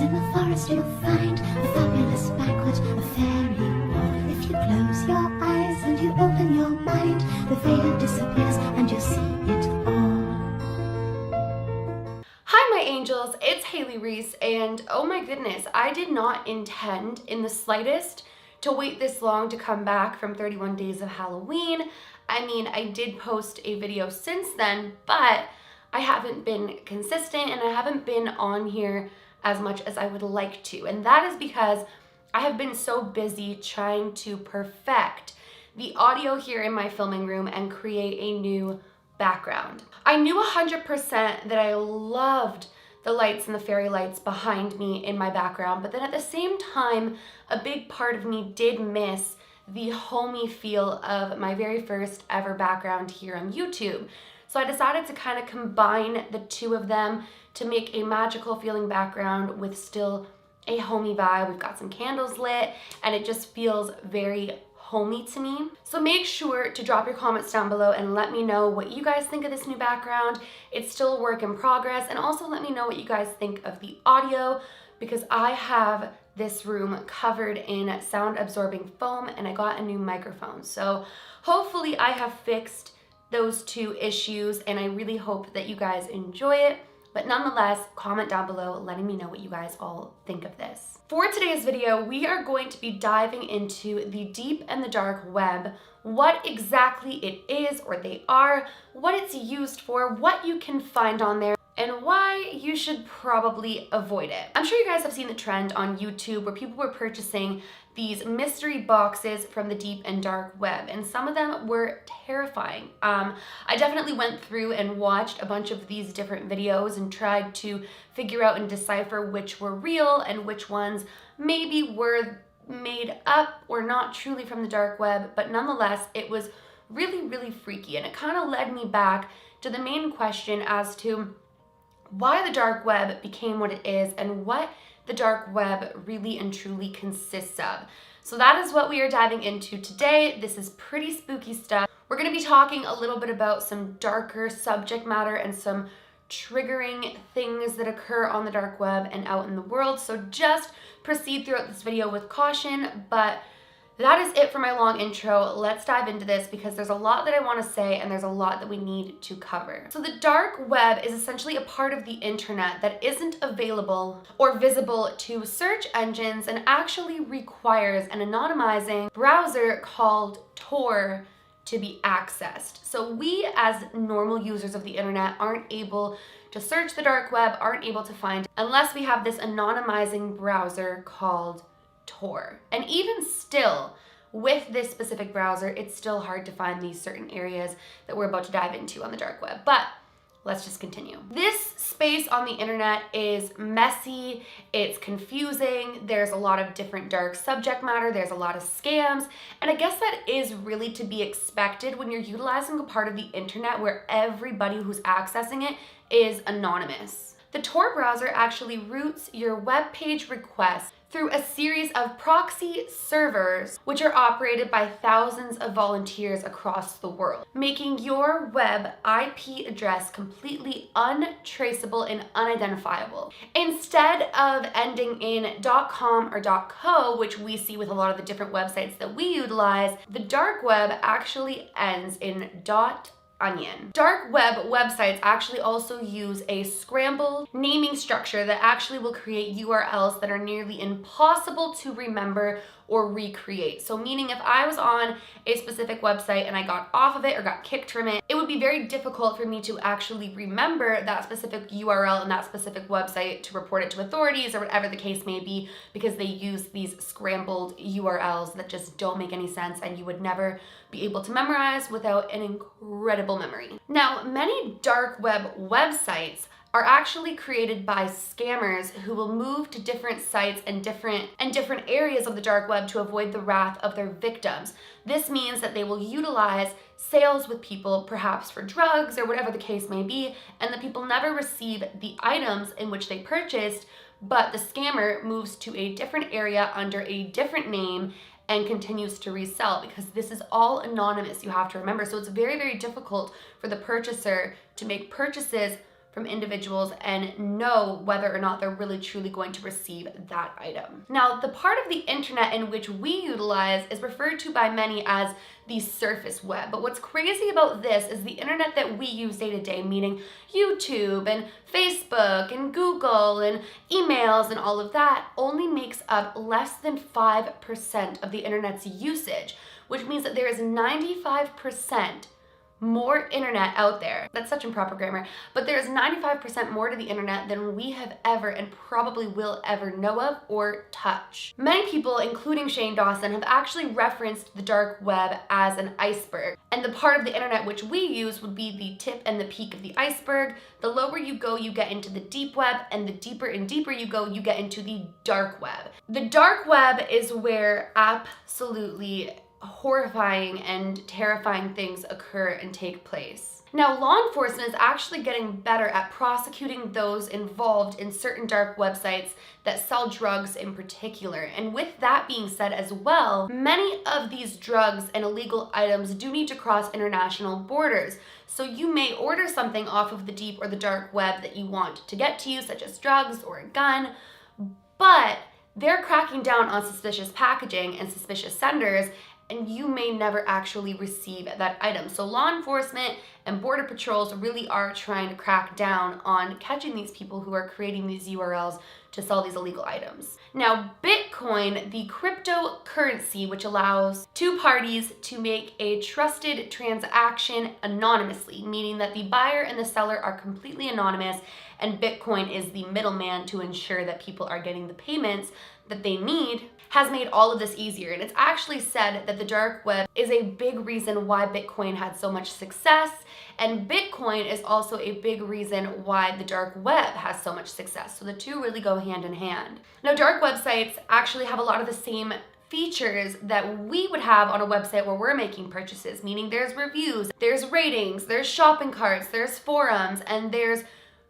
in the forest you'll find a fabulous banquet, a fairy ball. If you close your eyes and you open your mind, the veil disappears and you'll see it all. Hi my angels, it's Haley Reese, and oh my goodness, I did not intend in the slightest to wait this long to come back from 31 Days of Halloween. I mean, I did post a video since then, but I haven't been consistent and I haven't been on here as much as I would like to. And that is because I have been so busy trying to perfect the audio here in my filming room and create a new background. I knew 100% that I loved the lights and the fairy lights behind me in my background, but then at the same time, a big part of me did miss the homey feel of my very first ever background here on YouTube. So I decided to kind of combine the two of them to make a magical feeling background with still a homey vibe. We've got some candles lit and it just feels very homey to me. So make sure to drop your comments down below and let me know what you guys think of this new background. It's still a work in progress, and also let me know what you guys think of the audio, because I have this room covered in sound absorbing foam and I got a new microphone. So hopefully I have fixed those two issues and I really hope that you guys enjoy it. But nonetheless, comment down below letting me know what you guys all think of this. For today's video, we are going to be diving into the deep and the dark web, what exactly it is or they are, what it's used for, what you can find on there, and why you should probably avoid it. I'm sure you guys have seen the trend on YouTube where people were purchasing these mystery boxes from the deep and dark web, and some of them were terrifying. I definitely went through and watched a bunch of these different videos and tried to figure out and decipher which were real and which ones maybe were made up or not truly from the dark web, but nonetheless, it was really, really freaky, and it kind of led me back to the main question as to why the dark web became what it is and what the dark web really and truly consists of. So that is what we are diving into today. This is pretty spooky stuff. We're going to be talking a little bit about some darker subject matter and some triggering things that occur on the dark web and out in the world. So just proceed throughout this video with caution, but that is it for my long intro. Let's dive into this because there's a lot that I want to say and there's a lot that we need to cover. So the dark web is essentially a part of the internet that isn't available or visible to search engines and actually requires an anonymizing browser called Tor to be accessed. So we as normal users of the internet aren't able to search the dark web, aren't able to find unless we have this anonymizing browser called Tor. And even still, with this specific browser, it's still hard to find these certain areas that we're about to dive into on the dark web. But let's just continue. This space on the internet is messy, it's confusing, there's a lot of different dark subject matter, there's a lot of scams, and I guess that is really to be expected when you're utilizing a part of the internet where everybody who's accessing it is anonymous. The Tor browser actually routes your web page requests through a series of proxy servers, which are operated by thousands of volunteers across the world, making your web IP address completely untraceable and unidentifiable. Instead of ending in .com or .co, which we see with a lot of the different websites that we utilize, the dark web actually ends in .onion. Dark web websites actually also use a scrambled naming structure that actually will create URLs that are nearly impossible to remember or recreate. So meaning if I was on a specific website and I got off of it or got kicked from it, it would be very difficult for me to actually remember that specific URL and that specific website to report it to authorities or whatever the case may be, because they use these scrambled URLs that just don't make any sense and you would never be able to memorize without an incredible memory. Now, many dark web websites are actually created by scammers who will move to different sites and different areas of the dark web to avoid the wrath of their victims. This means that they will utilize sales with people, perhaps for drugs or whatever the case may be, and the people never receive the items in which they purchased, but the scammer moves to a different area under a different name and continues to resell, because this is all anonymous, you have to remember. So it's very, very difficult for the purchaser to make purchases from individuals and know whether or not they're really truly going to receive that item. Now, the part of the internet in which we utilize is referred to by many as the surface web. But what's crazy about this is the internet that we use day to day, meaning YouTube and Facebook and Google and emails and all of that, only makes up less than 5% of the internet's usage, which means that there is 95% more internet out there. That's such improper grammar, but there's 95% more to the internet than we have ever and probably will ever know of or touch. Many people, including Shane Dawson, have actually referenced the dark web as an iceberg. And the part of the internet which we use would be the tip and the peak of the iceberg. The lower you go, you get into the deep web, and the deeper and deeper you go, you get into the dark web. The dark web is where absolutely horrifying and terrifying things occur and take place. Now, law enforcement is actually getting better at prosecuting those involved in certain dark websites that sell drugs in particular. And with that being said as well, many of these drugs and illegal items do need to cross international borders. So you may order something off of the deep or the dark web that you want to get to you, such as drugs or a gun, but they're cracking down on suspicious packaging and suspicious senders, and you may never actually receive that item. So law enforcement and border patrols really are trying to crack down on catching these people who are creating these URLs to sell these illegal items. Now, Bitcoin, the cryptocurrency which allows two parties to make a trusted transaction anonymously, meaning that the buyer and the seller are completely anonymous, and Bitcoin is the middleman to ensure that people are getting the payments that they need, has made all of this easier. And it's actually said that the dark web is a big reason why Bitcoin had so much success, and Bitcoin is also a big reason why the dark web has so much success. So the two really go hand in hand. Now, dark websites actually have a lot of the same features that we would have on a website where we're making purchases, meaning there's reviews, there's ratings, there's shopping carts, there's forums, and there's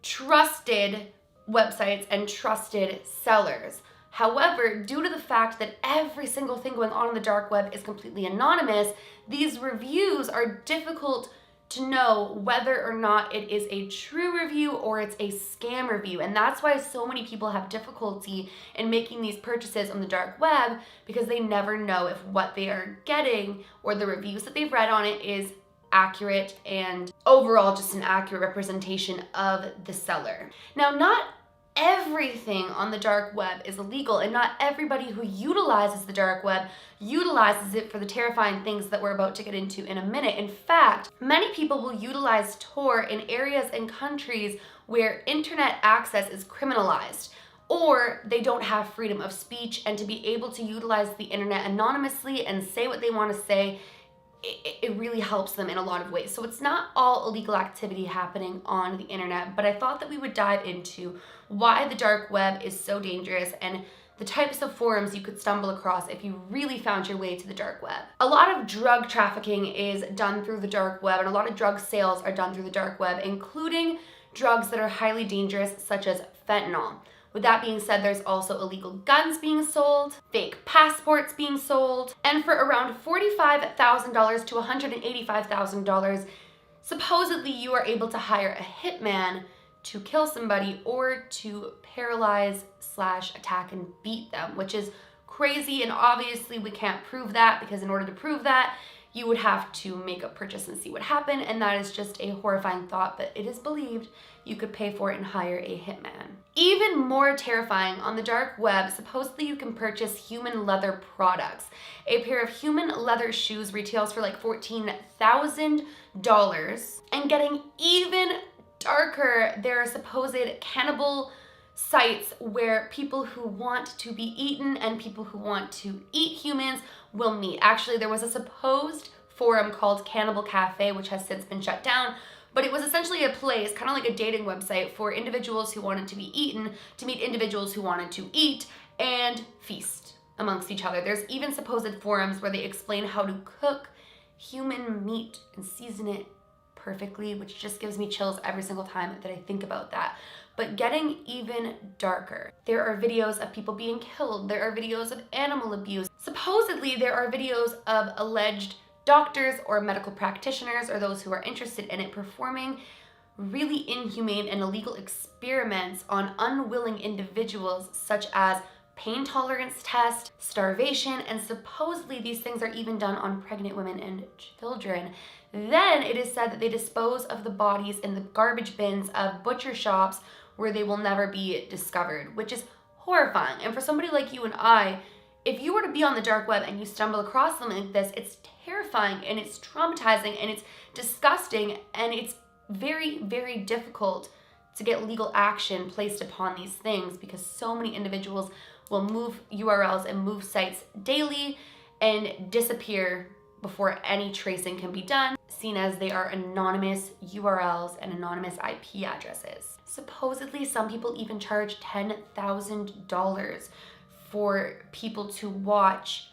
trusted websites and trusted sellers. However, due to the fact that every single thing going on the dark web is completely anonymous, these reviews are difficult to know whether or not it is a true review or it's a scam review. And that's why so many people have difficulty in making these purchases on the dark web, because they never know if what they are getting or the reviews that they've read on it is accurate and overall just an accurate representation of the seller. Now, not everything on the dark web is illegal, and not everybody who utilizes the dark web utilizes it for the terrifying things that we're about to get into in a minute. In fact, many people will utilize Tor in areas and countries where internet access is criminalized, or they don't have freedom of speech, and to be able to utilize the internet anonymously and say what they want to say, it really helps them in a lot of ways. So it's not all illegal activity happening on the internet, but I thought that we would dive into why the dark web is so dangerous and the types of forums you could stumble across if you really found your way to the dark web. A lot of drug trafficking is done through the dark web, and a lot of drug sales are done through the dark web, including drugs that are highly dangerous, such as fentanyl. With that being said, there's also illegal guns being sold, fake passports being sold, and for around $45,000 to $185,000, supposedly you are able to hire a hitman to kill somebody or to paralyze / attack and beat them, which is crazy, and obviously we can't prove that, because in order to prove that, you would have to make a purchase and see what happened, and that is just a horrifying thought, but it is believed you could pay for it and hire a hitman. Even more terrifying, on the dark web, supposedly you can purchase human leather products. A pair of human leather shoes retails for like $14,000, and getting even darker, there are supposed cannibal sites where people who want to be eaten and people who want to eat humans will meet. Actually, there was a supposed forum called Cannibal Cafe, which has since been shut down, but it was essentially a place, kind of like a dating website, for individuals who wanted to be eaten to meet individuals who wanted to eat and feast amongst each other. There's even supposed forums where they explain how to cook human meat and season it perfectly, which just gives me chills every single time that I think about that. But getting even darker, there are videos of people being killed. There are videos of animal abuse. Supposedly, there are videos of alleged doctors or medical practitioners, or those who are interested in it, performing really inhumane and illegal experiments on unwilling individuals, such as pain tolerance tests, starvation, and supposedly these things are even done on pregnant women and children. Then it is said that they dispose of the bodies in the garbage bins of butcher shops where they will never be discovered, which is horrifying. And for somebody like you and I, if you were to be on the dark web and you stumble across something like this, it's terrifying and it's traumatizing and it's disgusting, and it's very, very difficult to get legal action placed upon these things because so many individuals will move URLs and move sites daily and disappear before any tracing can be done, seen as they are anonymous URLs and anonymous IP addresses. Supposedly, some people even charge $10,000 for people to watch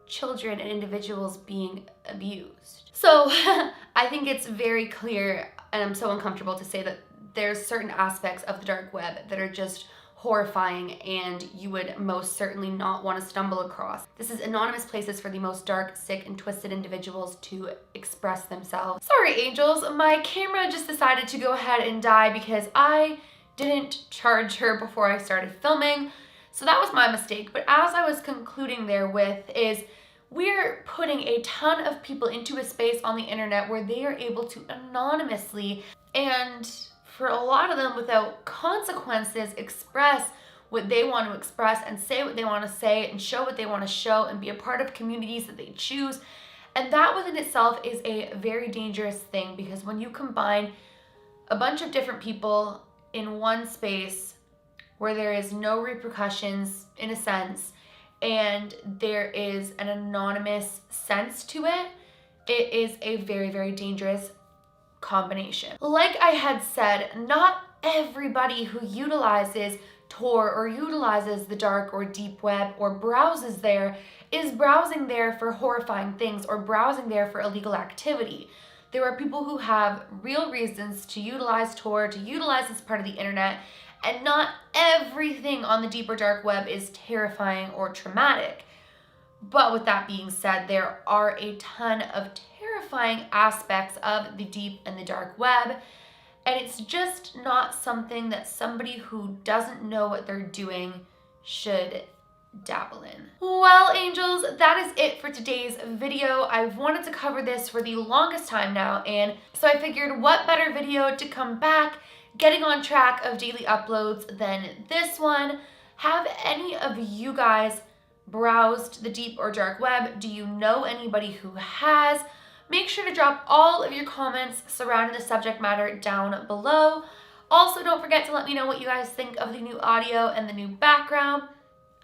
children and individuals being abused. So I think it's very clear, and I'm so uncomfortable to say that there's certain aspects of the dark web that are just horrifying and you would most certainly not want to stumble across. This is anonymous places for the most dark, sick, and twisted individuals to express themselves. Sorry, angels, my camera just decided to go ahead and die because I didn't charge her before I started filming. So that was my mistake. But as I was concluding there with is we're putting a ton of people into a space on the internet where they are able to anonymously and for a lot of them without consequences express what they want to express and say what they want to say and show what they want to show and be a part of communities that they choose. And that within itself is a very dangerous thing because when you combine a bunch of different people in one space where there is no repercussions in a sense and there is an anonymous sense to it, it is a very, very dangerous combination. Like I had said, not everybody who utilizes Tor or utilizes the dark or deep web or browses there is browsing there for horrifying things or browsing there for illegal activity. There are people who have real reasons to utilize Tor, to utilize this part of the internet, and not everything on the deep or dark web is terrifying or traumatic. But with that being said, there are a ton of terrifying aspects of the deep and the dark web, and it's just not something that somebody who doesn't know what they're doing should dabble in. Well, angels, that is it for today's video. I've wanted to cover this for the longest time now, and so I figured what better video to come back getting on track of daily uploads than this one. Have any of you guys browsed the deep or dark web? Do you know anybody who has? Make sure to drop all of your comments surrounding the subject matter down below. Also, don't forget to let me know what you guys think of the new audio and the new background.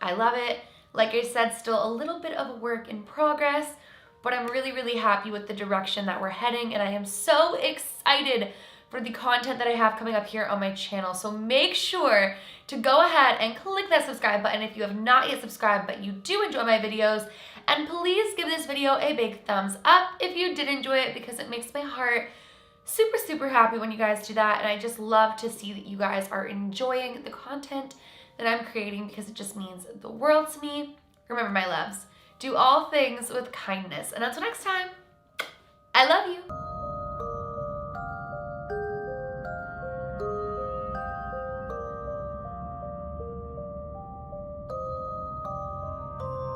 I love it. Like I said, still a little bit of a work in progress, but I'm really, really happy with the direction that we're heading, and I am so excited for the content that I have coming up here on my channel. So make sure to go ahead and click that subscribe button if you have not yet subscribed, but you do enjoy my videos. And please give this video a big thumbs up if you did enjoy it, because it makes my heart super, super happy when you guys do that. And I just love to see that you guys are enjoying the content that I'm creating, because it just means the world to me. Remember, my loves, do all things with kindness. And until next time, I love you.